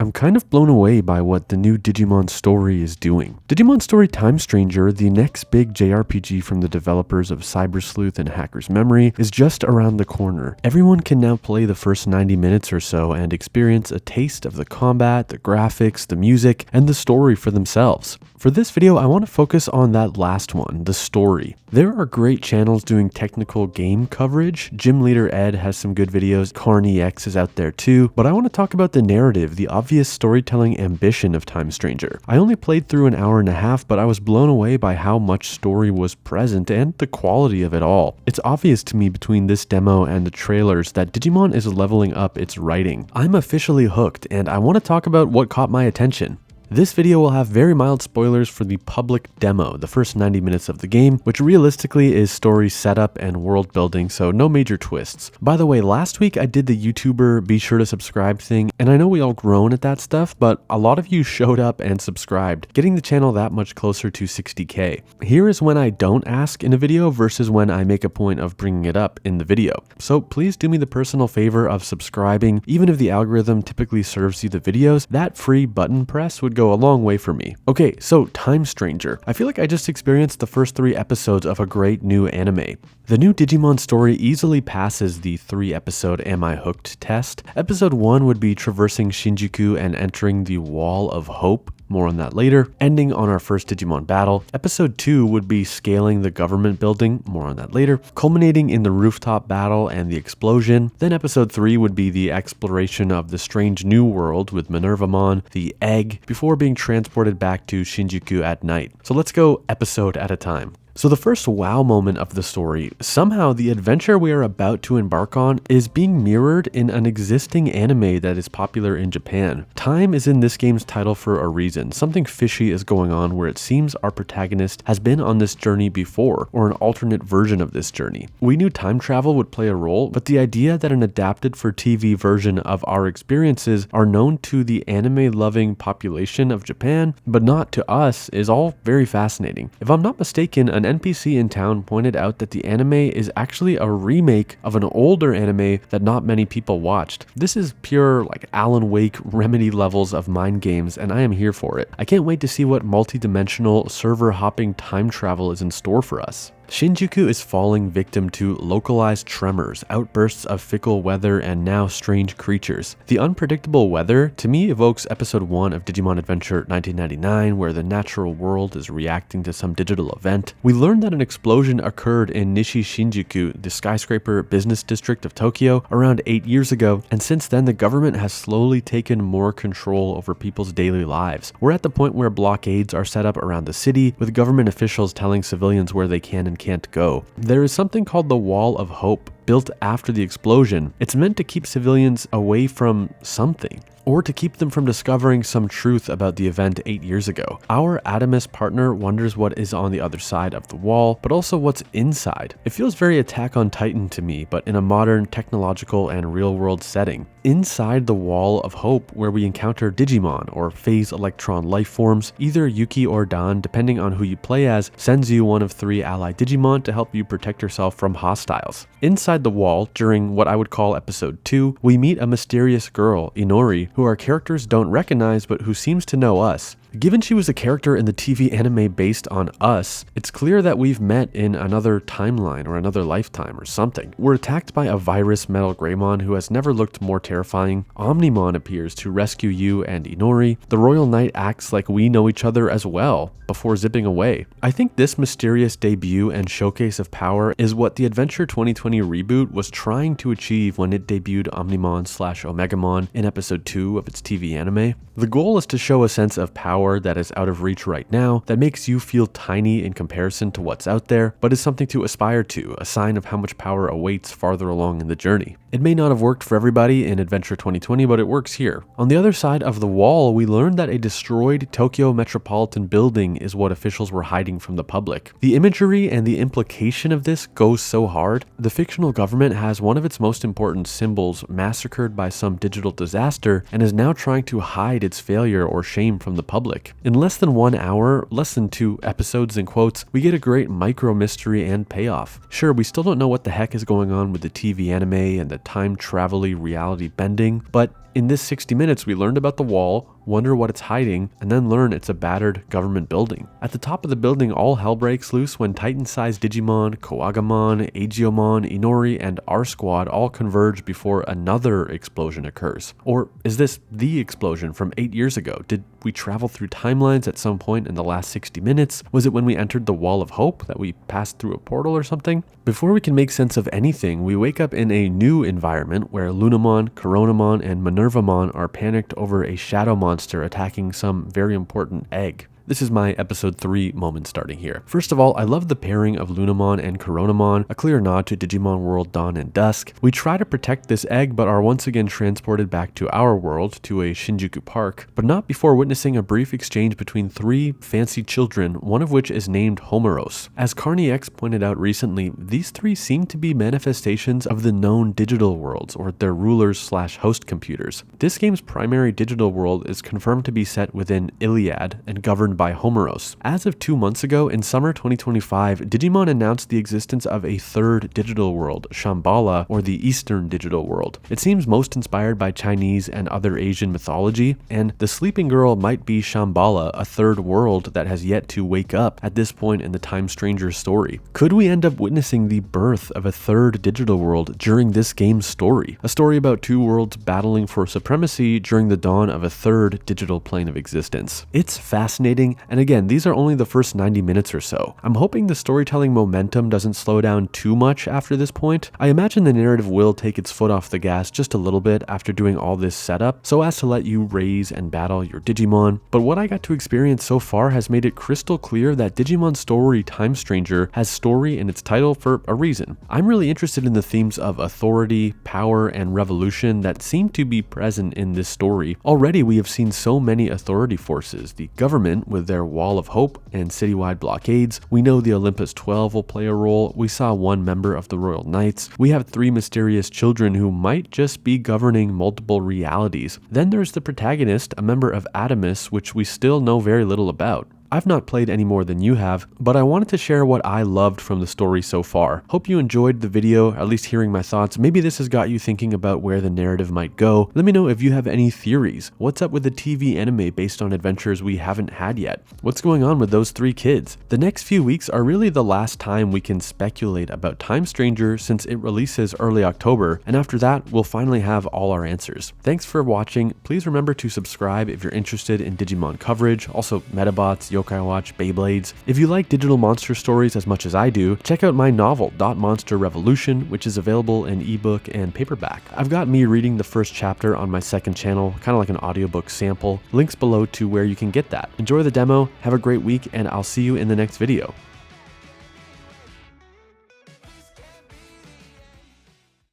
I'm kind of blown away by what the new Digimon Story is doing. Digimon Story Time Stranger, the next big JRPG from the developers of Cyber Sleuth and Hacker's Memory, is just around the corner. Everyone can now play the first 90 minutes or so and experience a taste of the combat, the graphics, the music, and the story for themselves. For this video, I want to focus on that last one, the story. There are great channels doing technical game coverage. Gym Leader Ed has some good videos, Carney X is out there too, but I want to talk about the narrative, the obvious storytelling ambition of Time Stranger. I only played through an hour and a half, but I was blown away by how much story was present and the quality of it all. It's obvious to me between this demo and the trailers that Digimon is leveling up its writing. I'm officially hooked, and I want to talk about what caught my attention. This video will have very mild spoilers for the public demo, the first 90 minutes of the game, which realistically is story setup and world building, so no major twists. By the way, last week I did the YouTuber be sure to subscribe thing, and I know we all groan at that stuff, but a lot of you showed up and subscribed, getting the channel that much closer to 60k. Here is when I don't ask in a video versus when I make a point of bringing it up in the video. So please do me the personal favor of subscribing. Even if the algorithm typically serves you the videos, that free button press would go a long way for me. Okay, so Time Stranger. I feel like I just experienced the first 3 episodes of a great new anime. The new Digimon story easily passes the 3-episode Am I Hooked test. Episode 1 would be traversing Shinjuku and entering the Wall of Hope. More on that later. Ending on our first Digimon battle. Episode 2 would be scaling the government building. More on that later. Culminating in the rooftop battle and the explosion. Then episode 3 would be the exploration of the strange new world with Minervamon, the egg, before being transported back to Shinjuku at night. So let's go episode at a time. So the first wow moment of the story, somehow the adventure we are about to embark on is being mirrored in an existing anime that is popular in Japan. Time is in this game's title for a reason. Something fishy is going on where it seems our protagonist has been on this journey before, or an alternate version of this journey. We knew time travel would play a role, but the idea that an adapted for TV version of our experiences are known to the anime-loving population of Japan, but not to us, is all very fascinating. If I'm not mistaken, an NPC in town pointed out that the anime is actually a remake of an older anime that not many people watched. This is pure like Alan Wake Remedy levels of mind games, and I am here for it. I can't wait to see what multi-dimensional server hopping time travel is in store for us. Shinjuku is falling victim to localized tremors, outbursts of fickle weather, and now strange creatures. The unpredictable weather, to me, evokes episode 1 of Digimon Adventure 1999, where the natural world is reacting to some digital event. We learned that an explosion occurred in Nishi Shinjuku, the skyscraper business district of Tokyo, around 8 years ago, and since then the government has slowly taken more control over people's daily lives. We're at the point where blockades are set up around the city, with government officials telling civilians where they can and can't go. There is something called the Wall of Hope, built after the explosion. It's meant to keep civilians away from something, or to keep them from discovering some truth about the event 8 years ago. Our Adamus partner wonders what is on the other side of the wall, but also what's inside. It feels very Attack on Titan to me, but in a modern, technological, and real-world setting. Inside the Wall of Hope, where we encounter Digimon, or phase electron life forms, either Yuki or Dan, depending on who you play as, sends you one of 3 allied Digimon to help you protect yourself from hostiles. Inside the wall, during what I would call episode 2, we meet a mysterious girl, Inori, who our characters don't recognize but who seems to know us. Given she was a character in the TV anime based on Us, it's clear that we've met in another timeline or another lifetime or something. We're attacked by a virus Metal Greymon who has never looked more terrifying. Omnimon appears to rescue you and Inori. The Royal Knight acts like we know each other as well, before zipping away. I think this mysterious debut and showcase of power is what the Adventure 2020 reboot was trying to achieve when it debuted Omnimon/Omegamon in episode 2 of its TV anime. The goal is to show a sense of power that is out of reach right now, that makes you feel tiny in comparison to what's out there, but is something to aspire to, a sign of how much power awaits farther along in the journey. It may not have worked for everybody in Adventure 2020, but it works here. On the other side of the wall, we learned that a destroyed Tokyo metropolitan building is what officials were hiding from the public. The imagery and the implication of this goes so hard. The fictional government has one of its most important symbols massacred by some digital disaster and is now trying to hide its failure or shame from the public. In less than 1 hour, less than 2 episodes in quotes, we get a great micro mystery and payoff. Sure, we still don't know what the heck is going on with the TV anime and the time travel-y reality bending, but In this 60 minutes, we learned about the wall, wonder what it's hiding, and then learn it's a battered government building. At the top of the building, all hell breaks loose when Titan-sized Digimon, Koagamon, Agiomon, Inori, and R-Squad all converge before another explosion occurs. Or is this the explosion from 8 years ago? Did we travel through timelines at some point in the last 60 minutes? Was it when we entered the Wall of Hope that we passed through a portal or something? Before we can make sense of anything, we wake up in a new environment where Lunamon, Coronamon, and Minervamon are panicked over a shadow monster attacking some very important egg. This is my episode 3 moment starting here. First of all, I love the pairing of Lunamon and Coronamon, a clear nod to Digimon World Dawn and Dusk. We try to protect this egg, but are once again transported back to our world, to a Shinjuku park, but not before witnessing a brief exchange between 3 fancy children, one of which is named Homeros. As Carney X pointed out recently, these 3 seem to be manifestations of the known digital worlds, or their rulers/host computers. This game's primary digital world is confirmed to be set within Iliad and governed by Homeros. As of 2 months ago, in summer 2025, Digimon announced the existence of a third digital world, Shambhala, or the Eastern Digital World. It seems most inspired by Chinese and other Asian mythology, and the sleeping girl might be Shambhala, a third world that has yet to wake up at this point in the Time Stranger story. Could we end up witnessing the birth of a third digital world during this game's story? A story about 2 worlds battling for supremacy during the dawn of a third digital plane of existence. It's fascinating. And again, these are only the first 90 minutes or so. I'm hoping the storytelling momentum doesn't slow down too much after this point. I imagine the narrative will take its foot off the gas just a little bit after doing all this setup, so as to let you raise and battle your Digimon. But what I got to experience so far has made it crystal clear that Digimon Story Time Stranger has story in its title for a reason. I'm really interested in the themes of authority, power, and revolution that seem to be present in this story. Already we have seen so many authority forces, the government with their Wall of Hope and citywide blockades. We know the Olympus 12 will play a role. We saw 1 member of the Royal Knights. We have 3 mysterious children who might just be governing multiple realities. Then there's the protagonist, a member of Adamus, which we still know very little about. I've not played any more than you have, but I wanted to share what I loved from the story so far. Hope you enjoyed the video, at least hearing my thoughts. Maybe this has got you thinking about where the narrative might go. Let me know if you have any theories. What's up with the TV anime based on adventures we haven't had yet? What's going on with those 3 kids? The next few weeks are really the last time we can speculate about Time Stranger since it releases early October, and after that, we'll finally have all our answers. Thanks for watching. Please remember to subscribe if you're interested in Digimon coverage, also Metabots, Yokai Watch, Beyblades. If you like digital monster stories as much as I do, check out my novel, Monster Revolution, which is available in ebook and paperback. I've got me reading the first chapter on my second channel, kind of like an audiobook sample. Links below to where you can get that. Enjoy the demo, have a great week, and I'll see you in the next video.